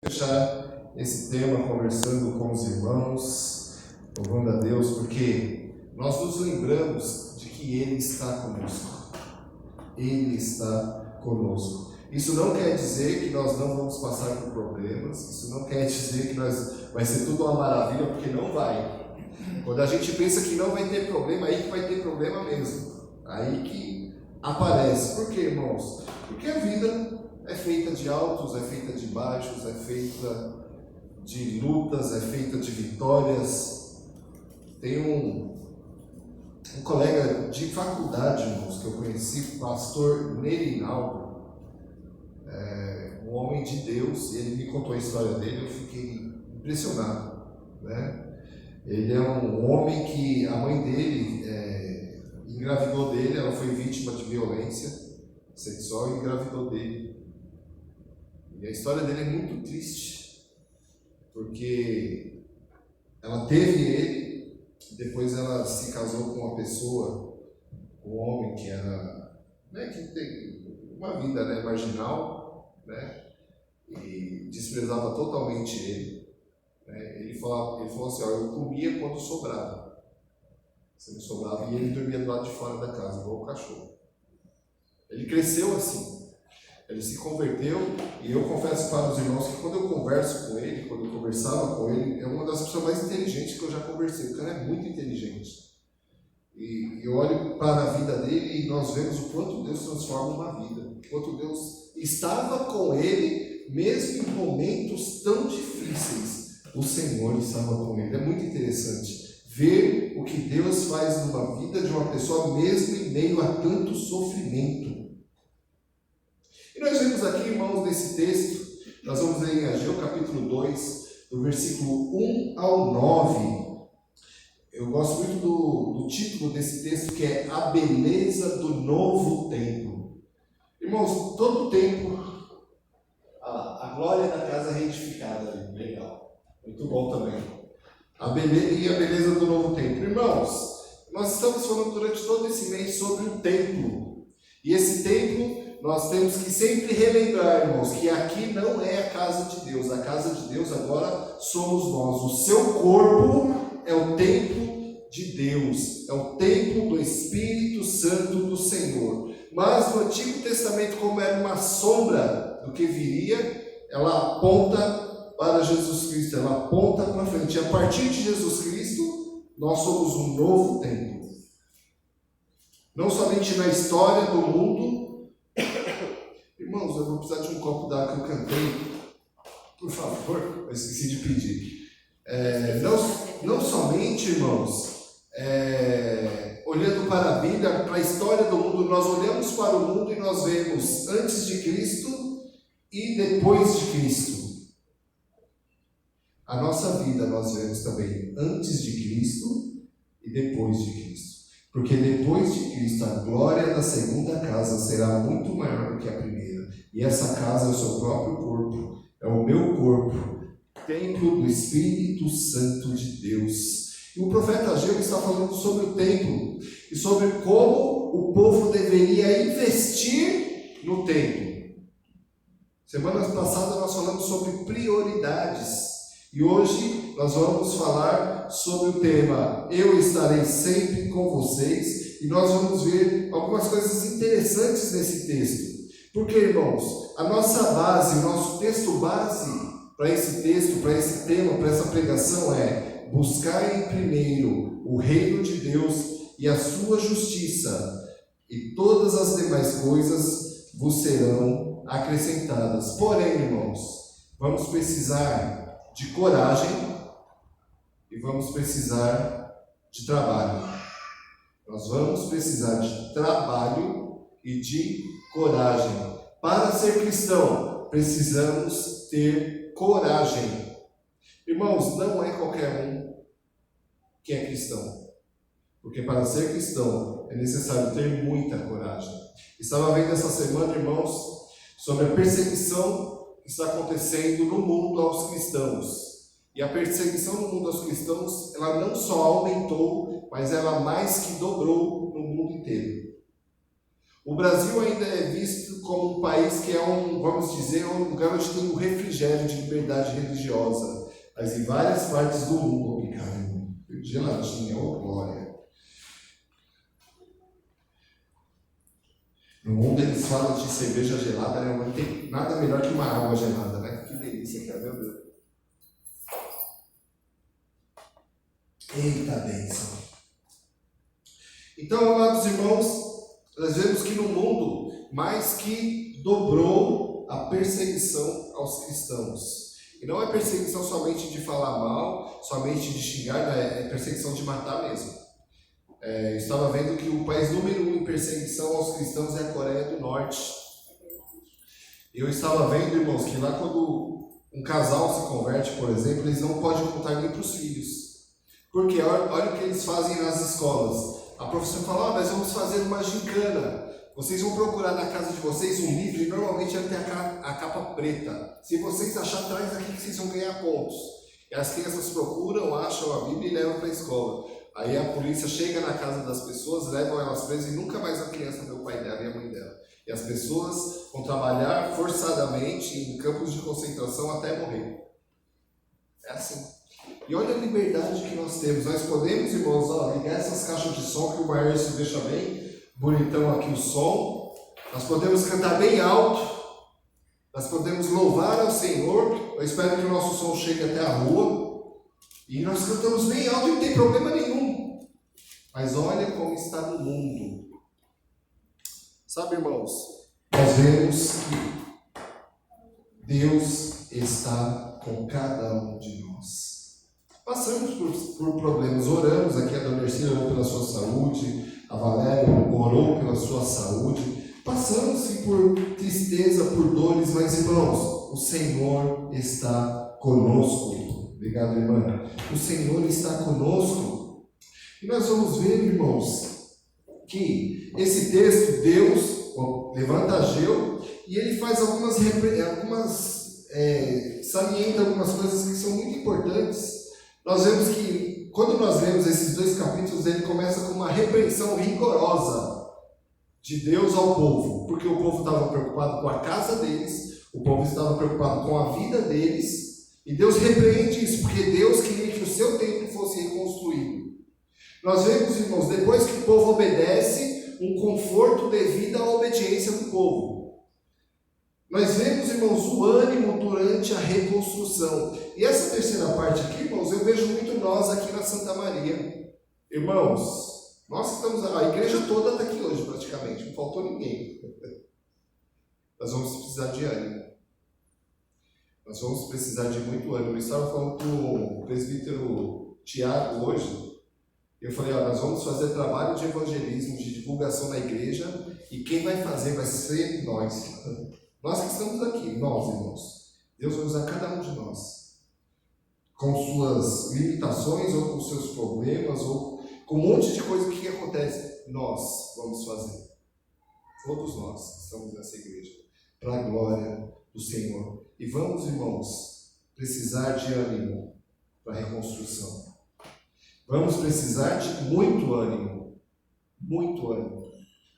Fechar esse tema conversando com os irmãos, louvando a Deus, porque nós nos lembramos de que Ele está conosco. Ele está conosco. Isso não quer dizer que nós não vamos passar por problemas, isso não quer dizer que vai ser tudo uma maravilha, porque não vai. Quando a gente pensa que não vai ter problema, aí que vai ter problema mesmo. Aí que aparece. Por quê, irmãos? Porque a vida é feita de altos, é feita de baixos, é feita de lutas, é feita de vitórias. Tem um colega de faculdade, irmãos, que eu conheci, o pastor Nerinaldo, um homem de Deus, e ele me contou a história dele, eu fiquei impressionado, né? Ele é um homem que a mãe dele engravidou dele, ela foi vítima de violência sexual e engravidou dele. E a história dele é muito triste, porque ela teve ele, depois ela se casou com uma pessoa, um homem que era, que tem uma vida, marginal, e desprezava totalmente ele. Ele falou assim, eu comia quando sobrava. Se não sobrava, e ele dormia do lado de fora da casa, igual o cachorro. Ele cresceu assim. Ele se converteu, e eu confesso para os irmãos que quando eu converso com ele, quando eu conversava com ele, é uma das pessoas mais inteligentes que eu já conversei. O cara é muito inteligente. E eu olho para a vida dele e nós vemos o quanto Deus transforma uma vida. O quanto Deus estava com ele, mesmo em momentos tão difíceis. O Senhor estava com ele. É muito interessante ver o que Deus faz numa vida de uma pessoa, mesmo em meio a tanto sofrimento. E nós vemos aqui, irmãos, nesse texto, nós vamos ler em Ageu, capítulo 2, do versículo 1 ao 9. Eu gosto muito do título desse texto, que é A Beleza do Novo Templo. Irmãos, todo o templo, a glória da casa reedificada ali, legal, muito bom também. A beleza do novo templo. Irmãos, nós estamos falando durante todo esse mês sobre o templo. E esse templo, nós temos que sempre relembrar, irmãos, que aqui não é a casa de Deus. A casa de Deus agora somos nós. O seu corpo é o templo de Deus. É o templo do Espírito Santo do Senhor. Mas no Antigo Testamento, como era uma sombra do que viria, ela aponta para Jesus Cristo, ela aponta para frente. E a partir de Jesus Cristo, nós somos um novo templo. Não somente na história do mundo. Irmãos, eu vou precisar de um copo d'água que eu cantei. Por favor, eu esqueci de pedir. Não somente, irmãos, olhando para a Bíblia, para a história do mundo, nós olhamos para o mundo e nós vemos antes de Cristo e depois de Cristo. A nossa vida nós vemos também antes de Cristo e depois de Cristo. Porque depois de Cristo, a glória da segunda casa será muito maior do que a primeira. E essa casa é o seu próprio corpo, é o meu corpo, templo do Espírito Santo de Deus. E o profeta Ageu está falando sobre o templo e sobre como o povo deveria investir no templo. Semanas passadas nós falamos sobre prioridades. E hoje nós vamos falar sobre o tema Eu estarei sempre com vocês. E nós vamos ver algumas coisas interessantes nesse texto. Porque, irmãos, a nossa base, o nosso texto base para esse texto, para esse tema, para essa pregação é buscar em primeiro o reino de Deus e a sua justiça, e todas as demais coisas vos serão acrescentadas. Porém, irmãos, vamos precisar de coragem e vamos precisar de trabalho. Nós vamos precisar de trabalho e de coragem. Para ser cristão, precisamos ter coragem. Irmãos, não é qualquer um que é cristão. Porque para ser cristão é necessário ter muita coragem. Estava vendo essa semana, irmãos, sobre a perseguição que está acontecendo no mundo aos cristãos. E a perseguição no mundo aos cristãos, ela não só aumentou, mas ela mais que dobrou no mundo inteiro. O Brasil ainda é visto como um país que é vamos dizer, um lugar onde tem um refrigério de liberdade religiosa. Mas em várias partes do mundo, geladinha, ô glória. No mundo eles falam de cerveja gelada, né? Não tem nada melhor que uma água gelada, né? Que delícia, cara, meu Deus. Eita bênção. Então, amados irmãos, nós vemos que no mundo, mais que dobrou a perseguição aos cristãos. E não é perseguição somente de falar mal, somente de xingar, é perseguição de matar mesmo. Eu estava vendo que o país número 1 em perseguição aos cristãos é a Coreia do Norte. Eu estava vendo, irmãos, que lá quando um casal se converte, por exemplo, eles não podem contar nem para os filhos. Porque olha o que eles fazem nas escolas. A professora fala, nós vamos fazer uma gincana. Vocês vão procurar na casa de vocês um livro e normalmente ele tem a capa preta. Se vocês acharem, traz aqui que vocês vão ganhar pontos. E as crianças procuram, acham a Bíblia e levam para a escola. Aí a polícia chega na casa das pessoas, levam elas presas e nunca mais a criança vê o pai dela e a mãe dela. E as pessoas vão trabalhar forçadamente em campos de concentração até morrer. É assim. E olha a liberdade que nós temos. Nós podemos, irmãos, ligar essas caixas de som que o Maércio deixa bem bonitão aqui o som. Nós podemos cantar bem alto. Nós podemos louvar ao Senhor. Eu espero que o nosso som chegue até a rua. E nós cantamos bem alto e não tem problema nenhum. Mas olha como está no mundo. Sabe, irmãos, nós vemos que Deus está com cada um de nós. Passamos por problemas, oramos aqui, a Dona Ercília orou pela sua saúde, a Valéria orou pela sua saúde. Passamos sim por tristeza, por dores, mas irmãos, o Senhor está conosco. Obrigado, irmã. O Senhor está conosco. E nós vamos ver, irmãos, que esse texto, Deus levanta Ageu e ele faz salienta algumas coisas que são muito importantes. Nós vemos que, quando nós lemos esses 2 capítulos, ele começa com uma repreensão rigorosa de Deus ao povo, porque o povo estava preocupado com a casa deles, o povo estava preocupado com a vida deles, e Deus repreende isso, porque Deus queria que o seu templo fosse reconstruído. Nós vemos, irmãos, depois que o povo obedece, um conforto devido à obediência do povo. Nós vemos, irmãos, o ânimo durante a reconstrução. E essa terceira parte aqui, irmãos, eu vejo muito nós aqui na Santa Maria. Irmãos, nós estamos, a igreja toda está aqui hoje praticamente, não faltou ninguém. Nós vamos precisar de ânimo. Nós vamos precisar de muito ânimo. Eu estava falando com o presbítero Tiago hoje. Eu falei, nós vamos fazer trabalho de evangelismo, de divulgação na igreja, e quem vai fazer vai ser nós. Nós que estamos aqui, nós, irmãos. Deus vai usar cada um de nós. Com suas limitações, ou com seus problemas, ou com um monte de coisa que acontece. Nós vamos fazer. Todos nós estamos nessa igreja. Para a glória do Senhor. E vamos, irmãos, precisar de ânimo para a reconstrução. Vamos precisar de muito ânimo. Muito ânimo.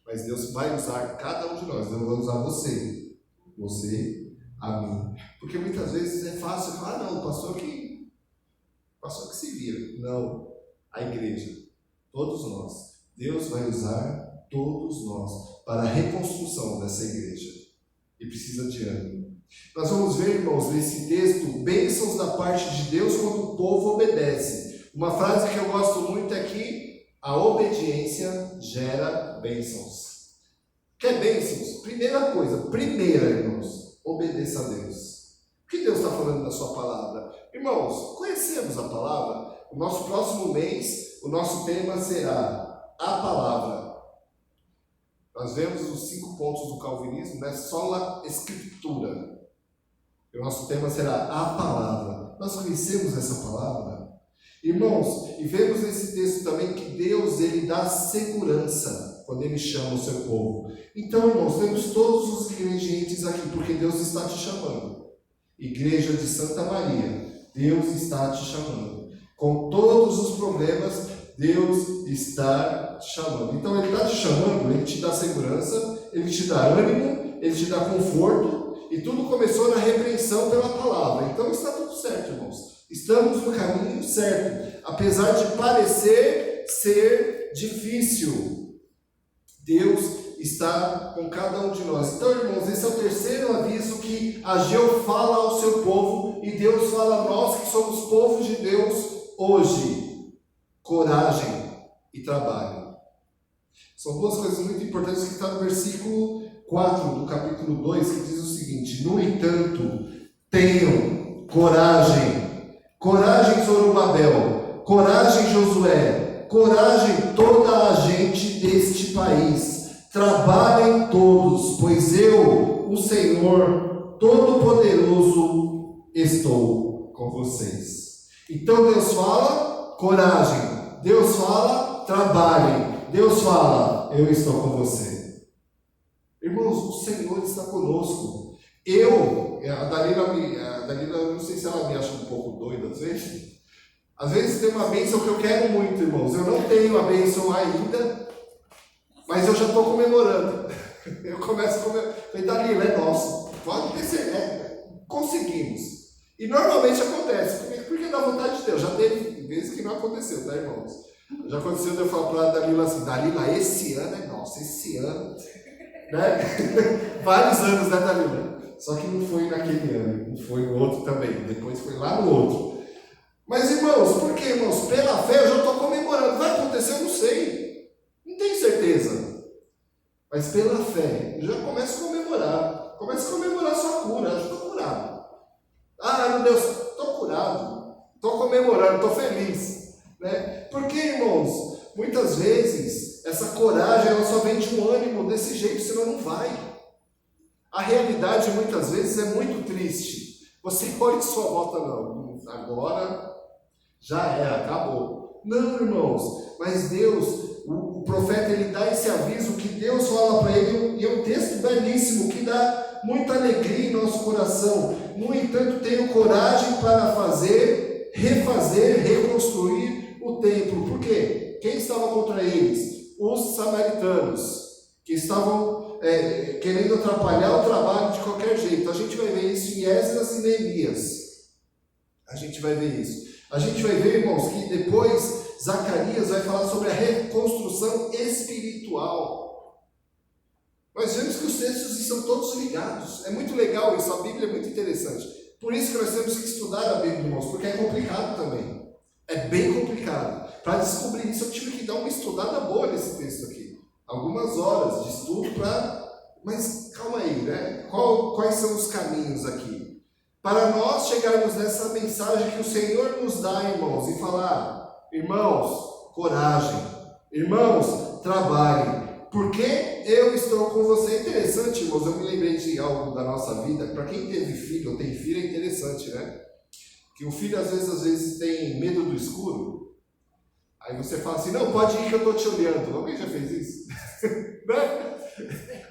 Mas Deus vai usar cada um de nós. Deus vai usar você, a mim. Porque muitas vezes é fácil falar, não, o pastor que se vira. Não, a igreja. Todos nós. Deus vai usar todos nós para a reconstrução dessa igreja. E precisa de ânimo. Nós vamos ver, irmãos, nesse texto, bênçãos da parte de Deus quando o povo obedece. Uma frase que eu gosto muito é que a obediência gera bênçãos. Quer bênçãos? Primeira, irmãos, obedeça a Deus. O que Deus está falando na sua palavra? Irmãos, conhecemos a palavra? O nosso próximo mês, o nosso tema será a palavra. Nós vemos os 5 pontos do calvinismo, né? Sola Escritura. E o nosso tema será a palavra. Nós conhecemos essa palavra? Irmãos, e vemos nesse texto também que Deus, ele dá segurança quando ele chama o seu povo. Então, irmãos, temos todos os ingredientes aqui, porque Deus está te chamando. Igreja de Santa Maria, Deus está te chamando. Com todos os problemas, Deus está te chamando. Então, ele está te chamando, ele te dá segurança, Ele te dá ânimo, Ele te dá conforto, e tudo começou na repreensão pela palavra. Então está tudo certo, irmãos. Estamos no caminho certo, apesar de parecer ser difícil. Deus está com cada um de nós. Então, irmãos, esse é o terceiro aviso que Ageu fala ao seu povo, e Deus fala a nós que somos povo de Deus hoje. Coragem e trabalho. São duas coisas muito importantes que está no versículo 4 do capítulo 2, que diz o seguinte: no entanto, tenham coragem. Coragem, Zorobabel. Coragem, Josué. Coragem, toda a gente deste país. Trabalhem todos, pois eu, o Senhor Todo-Poderoso, estou com vocês. Então Deus fala, coragem. Deus fala, trabalhem. Deus fala, eu estou com você. Irmãos, o Senhor está conosco. A Dalila, eu não sei se ela me acha um pouco doida às vezes. Às vezes tem uma bênção que eu quero muito, irmãos. Eu não tenho a bênção ainda, mas eu já estou comemorando. Eu começo a comemorar. Falei, Dalila, é nosso. Pode ter, conseguimos. E normalmente acontece, porque dá vontade de Deus. Já teve vezes que não aconteceu, tá, irmãos? Já aconteceu de eu falar para a Dalila assim: Dalila, esse ano é nosso, esse ano. Né? Vários anos, né, Dalila? Só que não foi naquele ano, não foi no outro também. Depois foi lá no outro. Mas, irmãos, por que, irmãos? Pela fé eu já estou comemorando. Vai acontecer? Eu não sei. Não tenho certeza. Mas pela fé, eu já começo a comemorar. Começo a comemorar a sua cura. Eu já estou curado. Ah, meu Deus, estou curado. Estou comemorando, estou feliz. Né? Porque, irmãos, muitas vezes, essa coragem ela só vem de um ânimo desse jeito, senão não vai. A realidade, muitas vezes, é muito triste. Você olha de sua volta, não. Agora já era, acabou. Não, irmãos, mas Deus, o profeta, ele dá esse aviso que Deus fala para ele, e é um texto belíssimo, que dá muita alegria em nosso coração. No entanto, tenho coragem para fazer, refazer, reconstruir o templo. Por quê? Quem estava contra eles? Os samaritanos, que estavam querendo atrapalhar o trabalho de qualquer jeito. A gente vai ver isso em Esdras e Neemias. A gente vai ver isso. A gente vai ver, irmãos, que depois Zacarias vai falar sobre a reconstrução espiritual. Nós vemos que os textos estão todos ligados. É muito legal isso, a Bíblia é muito interessante. Por isso que nós temos que estudar a Bíblia, irmãos, porque é complicado também. É bem complicado. Para descobrir isso, eu tive que dar uma estudada boa nesse texto aqui. Algumas horas de estudo Mas calma aí, né? Quais são os caminhos aqui? Para nós chegarmos nessa mensagem que o Senhor nos dá, irmãos, e falar: irmãos, coragem. Irmãos, trabalhem. Porque eu estou com você. É interessante, irmãos, eu me lembrei de algo da nossa vida. Para quem teve filho ou tem filho, é interessante, né? Que o filho às vezes tem medo do escuro. Aí você fala assim: não, pode ir que eu estou te olhando. Alguém já fez isso? Né?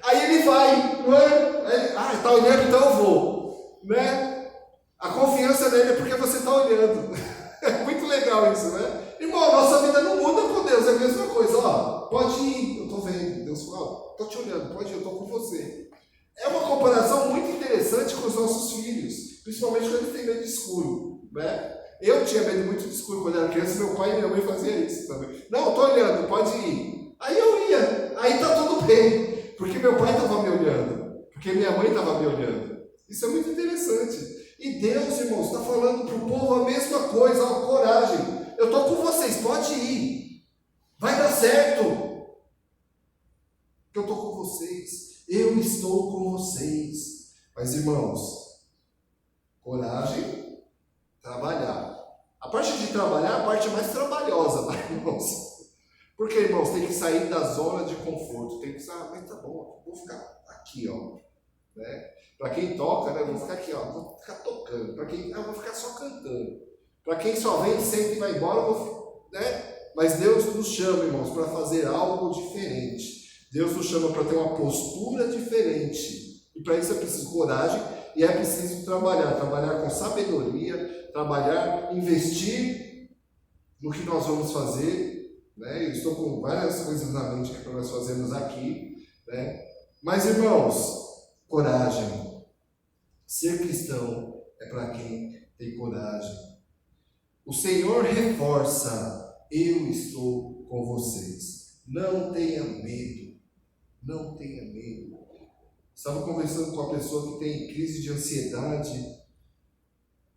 Aí ele vai, não é? Está olhando, então eu vou. Né? A confiança nele é porque você está olhando. É muito legal isso, né? Irmão, a nossa vida não muda com Deus, é a mesma coisa. Ó, pode ir, eu estou vendo. Deus fala: estou te olhando, pode ir, eu estou com você. É uma comparação muito interessante com os nossos filhos, principalmente quando eles têm medo de escuro. Né? Eu tinha medo muito de escuro quando era criança, meu pai e minha mãe faziam isso também. Não, estou olhando, pode ir. Aí eu ia, aí tá tudo bem, porque meu pai estava me olhando, porque minha mãe estava me olhando. Isso é muito interessante. E Deus, irmãos, está falando para o povo a mesma coisa: ó, coragem, eu estou com vocês, pode ir, vai dar certo, eu estou com vocês, eu estou com vocês. Mas, irmãos, coragem, trabalhar. A parte de trabalhar é a parte mais trabalhosa, tá, irmãos? Porque, irmãos, tem que sair da zona de conforto, tem que sair, mas tá bom, vou ficar aqui, ó. Né? Para quem toca, né, vou ficar aqui, ó, vou ficar tocando. Para quem, vou ficar só cantando. Para quem só vem, senta e vai embora, né? Mas Deus nos chama, irmãos, para fazer algo diferente. Deus nos chama para ter uma postura diferente. E para isso é preciso coragem e é preciso trabalhar com sabedoria, investir no que nós vamos fazer. Né? Eu estou com várias coisas na mente para nós fazermos aqui, né? Mas, irmãos, coragem. Ser cristão é para quem tem coragem. O Senhor reforça: eu estou com vocês. Não tenha medo. Não tenha medo. Estava conversando com uma pessoa que tem crise de ansiedade.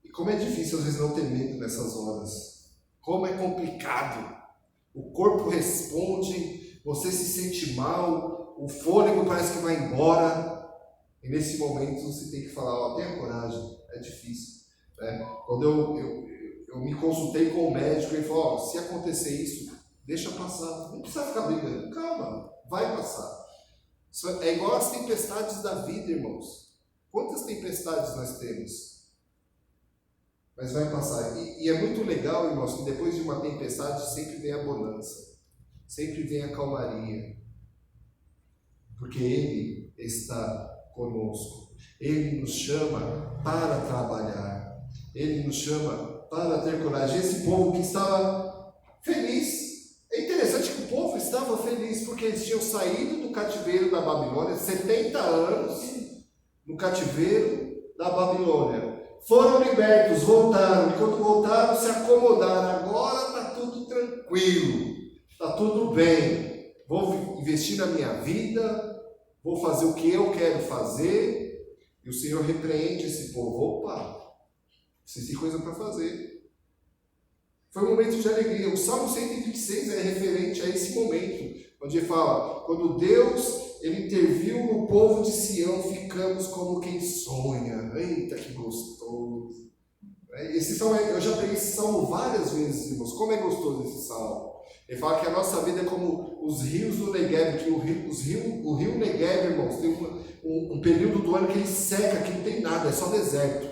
E como é difícil às vezes não ter medo nessas horas. Como é complicado. O corpo responde, você se sente mal, o fôlego parece que vai embora. E nesse momento você tem que falar: tenha coragem, é difícil. Né? Quando eu me consultei com o médico, ele falou: se acontecer isso, deixa passar. Não precisa ficar brigando. Calma, vai passar. Isso é igual as tempestades da vida, irmãos. Quantas tempestades nós temos? Mas vai passar. E é muito legal, irmãos, que depois de uma tempestade sempre vem a bonança. Sempre vem a calmaria. Porque Ele está conosco. Ele nos chama para trabalhar. Ele nos chama para ter coragem. Esse povo que estava feliz. É interessante que o povo estava feliz porque eles tinham saído do cativeiro da Babilônia, 70 anos no cativeiro da Babilônia. Foram libertos, voltaram. E quando voltaram, se acomodaram. Agora está tudo tranquilo. Está tudo bem. Vou investir na minha vida. Vou fazer o que eu quero fazer. E o Senhor repreende esse povo. Opa, vocês têm coisa para fazer. Foi um momento de alegria. O Salmo 126 é referente a esse momento, onde ele fala: quando Deus ele interviu no povo de Sião, ficamos como quem sonha. Eita, que gostoso. Esse salmo, eu já peguei esse salmo várias vezes, irmãos. Como é gostoso esse salmo. Ele fala que a nossa vida é como os rios do Negueb, que o rio Negueb, irmãos, tem um período do ano que ele seca, que não tem nada, é só deserto.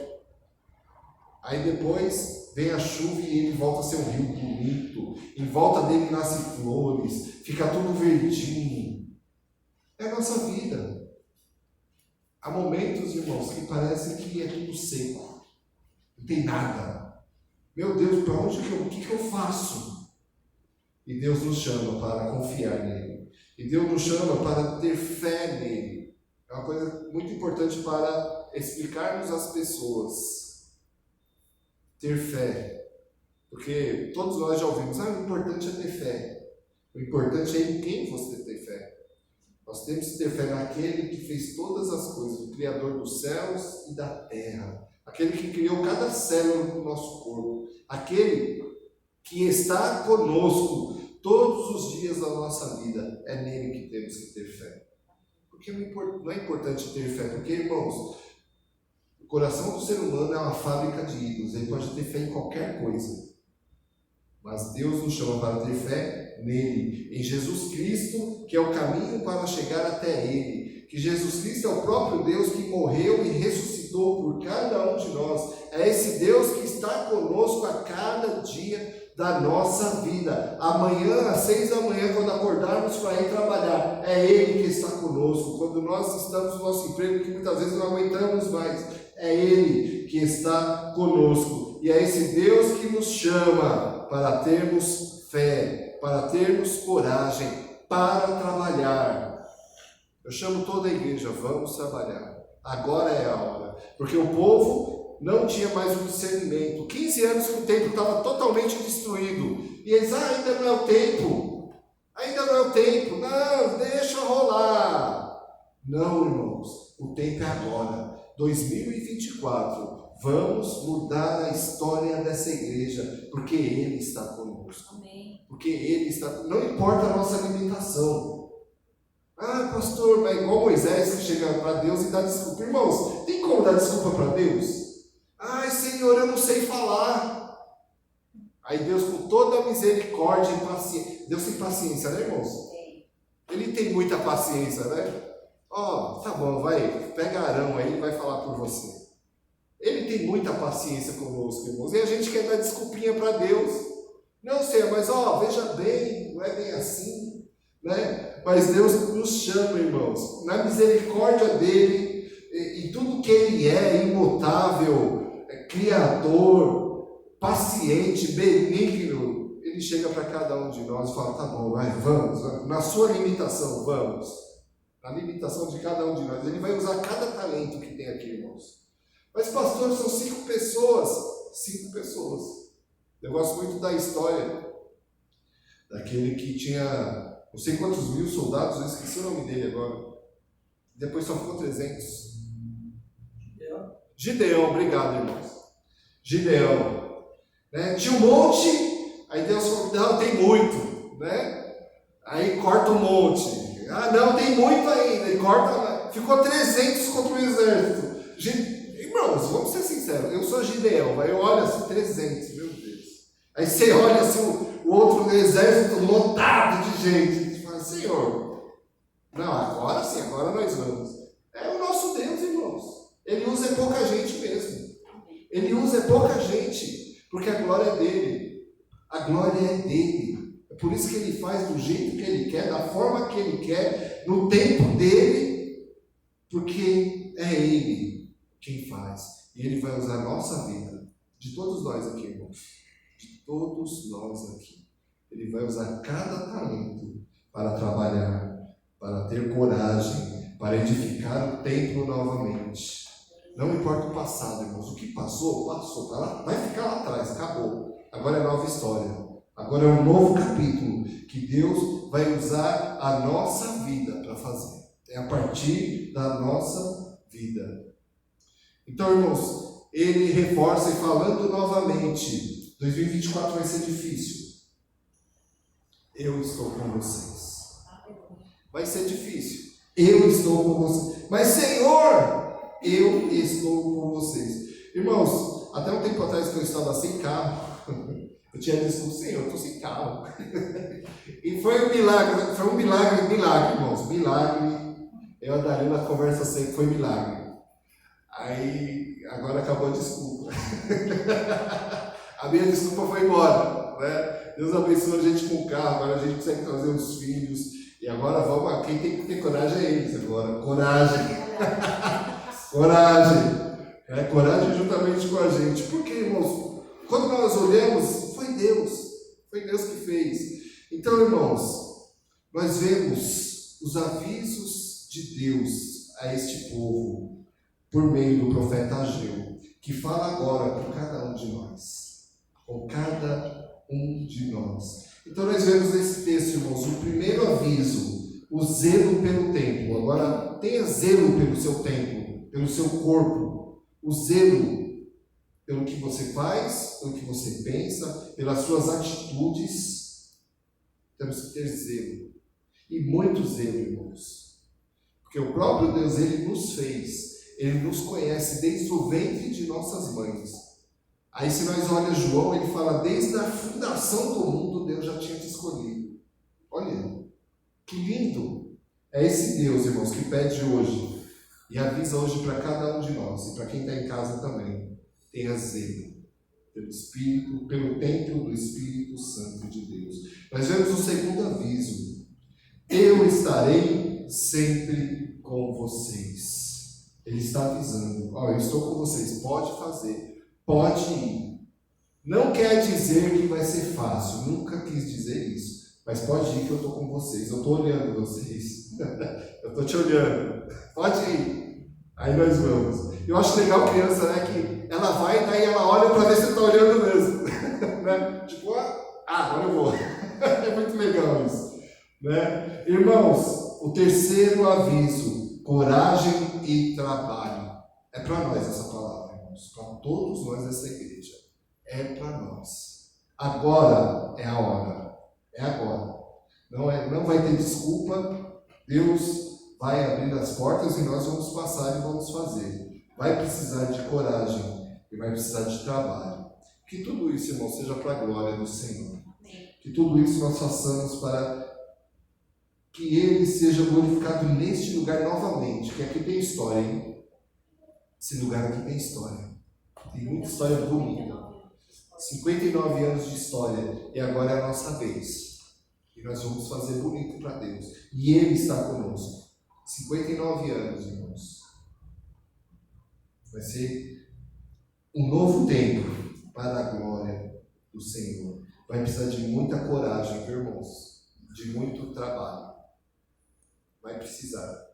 Aí depois vem a chuva e ele volta a ser um rio bonito. Em volta dele nascem flores, fica tudo verdinho. É a nossa vida. Há momentos, irmãos, que parece que é tudo seco. Não tem nada. Meu Deus, para onde o que eu faço? E Deus nos chama para confiar nele. E Deus nos chama para ter fé nele. É uma coisa muito importante para explicarmos às pessoas. Ter fé. Porque todos nós já ouvimos: o importante é ter fé. O importante é em quem você tem fé. Nós temos que ter fé naquele que fez todas as coisas, o Criador dos céus e da terra. Aquele que criou cada célula do nosso corpo. Aquele que está conosco todos os dias da nossa vida. É nele que temos que ter fé. Porque não é importante ter fé, porque, irmãos, o coração do ser humano é uma fábrica de ídolos. Ele pode ter fé em qualquer coisa. Mas Deus nos chama para ter fé nele, em Jesus Cristo, que é o caminho para chegar até Ele. Que Jesus Cristo é o próprio Deus que morreu e ressuscitou por cada um de nós. É esse Deus que está conosco a cada dia da nossa vida. Amanhã, às 6 da manhã, quando acordarmos para ir trabalhar, é Ele que está conosco. Quando nós estamos no nosso emprego, que muitas vezes não aguentamos mais, é Ele que está conosco. E é esse Deus que nos chama para termos fé, para termos coragem, para trabalhar. Eu chamo toda a igreja: vamos trabalhar. Agora é a hora. Porque o povo não tinha mais o discernimento. 15 anos que o templo estava totalmente destruído. E eles: ainda não é o tempo. Ainda não é o tempo. Não, deixa rolar. Não, irmãos. O tempo é agora. 2024. Vamos mudar a história dessa igreja, porque Ele está conosco. Amém. Porque Ele está... Não importa a nossa limitação. Pastor, mas igual Moisés que chega para Deus e dá desculpa. Irmãos, tem como dar desculpa para Deus? Senhor, eu não sei falar. Aí Deus, com toda a misericórdia e paciência... Deus tem paciência, né, irmãos? Ele tem muita paciência, né? Tá bom, vai, pega Arão aí e vai falar por você. Ele tem muita paciência conosco, irmãos. E a gente quer dar desculpinha para Deus. Não sei, mas veja bem, não é bem assim, né? Mas Deus nos chama, irmãos, na misericórdia dele, e tudo que Ele é, imutável, criador, paciente, benigno. Ele chega para cada um de nós e fala: tá bom, vamos, na sua limitação, vamos. a limitação de cada um de nós. Ele vai usar cada talento que tem aqui, irmãos. Mas, pastor, são 5 pessoas. 5 pessoas. Eu gosto muito da história daquele que tinha não sei quantos mil soldados, eu esqueci o nome dele agora. Depois só ficou 300. Gideão, obrigado, irmãos. Gideão. Né? Tinha um monte, aí Deus falou, não, tem muito. Né? Aí corta um monte. Ah, não, tem muito ainda. E corta, ficou 300 contra o exército. Irmãos, vamos ser sinceros, eu sou Gideão, aí eu olho assim, 300, meu Deus. Aí você olha assim, o outro exército lotado de gente, e fala, Senhor, não, agora sim, agora nós vamos. É o nosso Deus, irmãos. Ele usa pouca gente mesmo. Ele usa pouca gente, porque a glória é dele. A glória é dele. É por isso que ele faz do jeito que ele quer, da forma que ele quer, no tempo dele, porque é ele quem faz. E ele vai usar a nossa vida, de todos nós aqui, irmãos, de todos nós aqui. Ele vai usar cada talento para trabalhar, para ter coragem, para edificar o templo novamente. Não importa o passado, irmãos, o que passou, passou, vai ficar lá atrás, acabou. Agora é nova história, agora é um novo capítulo, que Deus vai usar a nossa vida para fazer. É a partir da nossa vida. Então, irmãos, ele reforça e falando novamente, 2024 vai ser difícil. Eu estou com vocês. Vai ser difícil. Eu estou com vocês. Mas, Senhor, eu estou com vocês. Irmãos, até um tempo atrás que eu estava sem carro, eu tinha dito, Senhor, eu estou sem carro. E foi um milagre, irmãos. Milagre. Eu e a Dalila conversa sempre, foi milagre. Aí, agora acabou a desculpa. A minha desculpa foi embora, né? Deus abençoa a gente com o carro, agora a gente consegue trazer os filhos. E agora vamos, quem tem que ter coragem é eles agora. Coragem. Coragem. Coragem juntamente com a gente. Porque, irmãos, quando nós olhamos, foi Deus. Foi Deus que fez. Então, irmãos, nós vemos os avisos de Deus a este povo por meio do profeta Ageu, que fala agora com cada um de nós. Com cada um de nós. Então nós vemos nesse texto, irmãos, o primeiro aviso, o zelo pelo templo. Agora, tenha zelo pelo seu templo, pelo seu corpo. O zelo pelo que você faz, pelo que você pensa, pelas suas atitudes. Temos que ter zelo. E muito zelo, irmãos. Porque o próprio Deus, Ele nos fez. Ele nos conhece desde o ventre de nossas mães. Aí se nós olhamos João, ele fala, desde a fundação do mundo, Deus já tinha te escolhido. Olha, que lindo. É esse Deus, irmãos, que pede hoje, e avisa hoje para cada um de nós, e para quem está em casa também, tenha zelo pelo Espírito, pelo templo do Espírito Santo de Deus. Nós vemos o segundo aviso, eu estarei sempre com vocês. Ele está avisando, eu estou com vocês, pode fazer, pode ir. Não quer dizer que vai ser fácil, nunca quis dizer isso, mas pode ir que eu estou com vocês, eu estou olhando vocês, eu estou te olhando, pode ir. Aí nós vamos. Eu acho legal criança, né, que ela vai, daí ela olha para ver se está olhando mesmo, né? Tipo, agora eu vou. É muito legal isso, né? Irmãos, o terceiro aviso, coragem e trabalho. É para nós essa palavra, irmãos. Para todos nós dessa igreja. É para nós. Agora é a hora. É agora. Não vai ter desculpa. Deus vai abrir as portas e nós vamos passar e vamos fazer. Vai precisar de coragem e vai precisar de trabalho. Que tudo isso, irmão, seja para a glória do Senhor. Que tudo isso nós façamos para que Ele seja glorificado neste lugar novamente, que aqui tem história, hein? Esse lugar aqui tem história. Tem muita história bonita. 59 anos de história, e agora é a nossa vez. E nós vamos fazer bonito para Deus. E Ele está conosco. 59 anos, irmãos. Vai ser um novo tempo para a glória do Senhor. Vai precisar de muita coragem, irmãos? De muito trabalho. Vai precisar.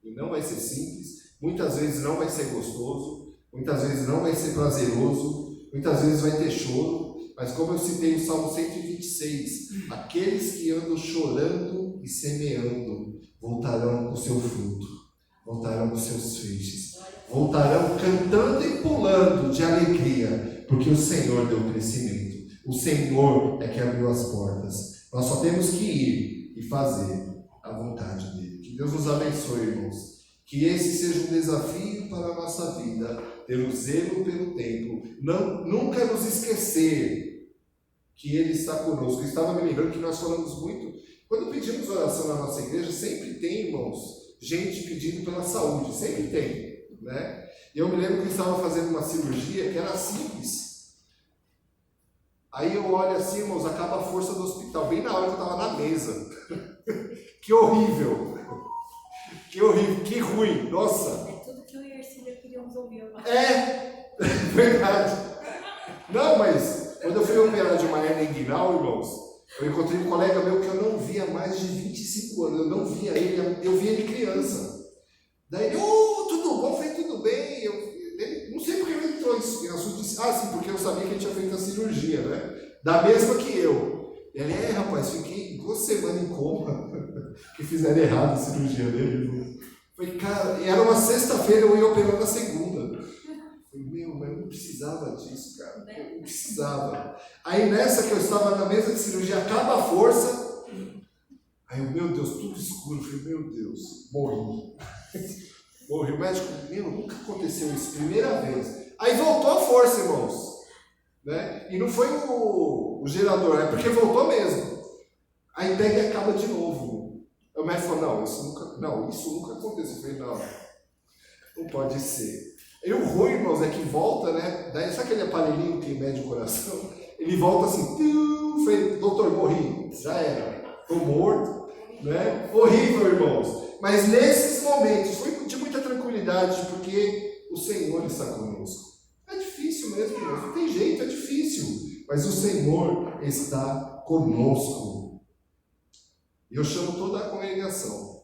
E não vai ser simples, muitas vezes não vai ser gostoso, muitas vezes não vai ser prazeroso, muitas vezes vai ter choro, mas como eu citei o Salmo 126, aqueles que andam chorando e semeando voltarão com o seu fruto, voltarão com seus feixes, voltarão cantando e pulando de alegria, porque o Senhor deu crescimento, o Senhor é que abriu as portas. Nós só temos que ir e fazer a vontade dele. Que Deus nos abençoe, irmãos. Que esse seja um desafio para a nossa vida, ter o zelo pelo templo, nunca nos esquecer que Ele está conosco. Eu estava me lembrando que nós falamos muito, quando pedimos oração na nossa igreja, sempre tem, irmãos, gente pedindo pela saúde, sempre tem, né? E eu me lembro que eu estava fazendo uma cirurgia que era simples. Aí eu olho assim, irmãos, acaba a força do hospital, bem na hora que eu estava na mesa. Que horrível! Que horrível, que ruim, nossa! É tudo que eu e a Ercília queríamos ouvir. É, verdade. Não, mas quando eu fui operar de uma hernia inguinal, irmãos, eu encontrei um colega meu que eu não via há mais de 25 anos, eu não via ele, eu via ele criança. Daí ele, tudo bom, foi tudo bem, ele, não sei porque ele entrou em assunto, sim, porque eu sabia que ele tinha feito a cirurgia, né? Da mesma que eu. Ele, rapaz, fiquei 2 semanas em coma, que fizeram errado a cirurgia dele. Falei, cara, e era uma sexta-feira, eu ia operar na segunda. Falei, mas eu não precisava disso, cara, eu não precisava. Aí nessa que eu estava na mesa de cirurgia, acaba a força, aí eu, meu Deus, tudo escuro, falei, meu Deus, morri. Morri, o médico, nunca aconteceu isso, primeira vez. Aí voltou a força, irmãos. Né? E não foi o gerador, é porque voltou mesmo. Aí pega e acaba de novo. O médico falou, isso nunca aconteceu. Eu falei, não pode ser. E o ruim, irmãos, é que volta, né? Daí, sabe aquele aparelhinho que mede o coração? Ele volta assim, falei, doutor, morri, já era, tô morto, né? Horrível, irmãos. Mas nesses momentos foi de muita tranquilidade, porque o Senhor está conosco. É difícil mesmo, irmãos. Não tem jeito, é difícil. Mas o Senhor está conosco. E eu chamo toda a congregação.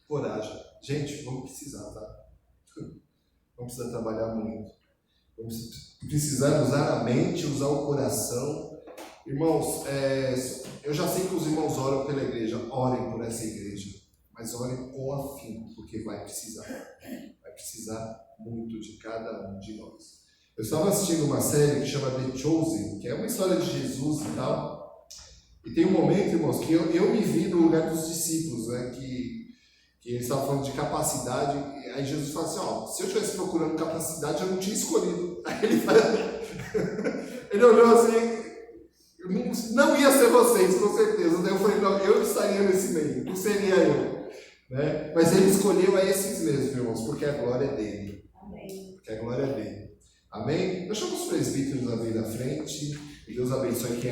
Coragem. Gente, vamos precisar, tá? Vamos precisar trabalhar muito. Vamos precisar usar a mente, usar o coração. Irmãos, eu já sei que os irmãos oram pela igreja. Orem por essa igreja. Mas orem com afinco, porque vai precisar. Vai precisar muito de cada um de nós. Eu estava assistindo uma série que chama The Chosen, que é uma história de Jesus e tal. E tem um momento, irmãos, que eu me vi no lugar dos discípulos, né? Que eles estavam falando de capacidade. Aí Jesus fala assim, se eu estivesse procurando capacidade, eu não tinha escolhido. Aí ele olhou assim, não ia ser vocês, com certeza. Daí eu falei, não, eu estaria nesse meio, não seria eu. Né? Mas ele escolheu a esses mesmos, irmãos, porque a glória é dele. Amém. Porque a glória é dele. Amém? Eu chamo os presbíteros a vir na frente. E Deus abençoe quem é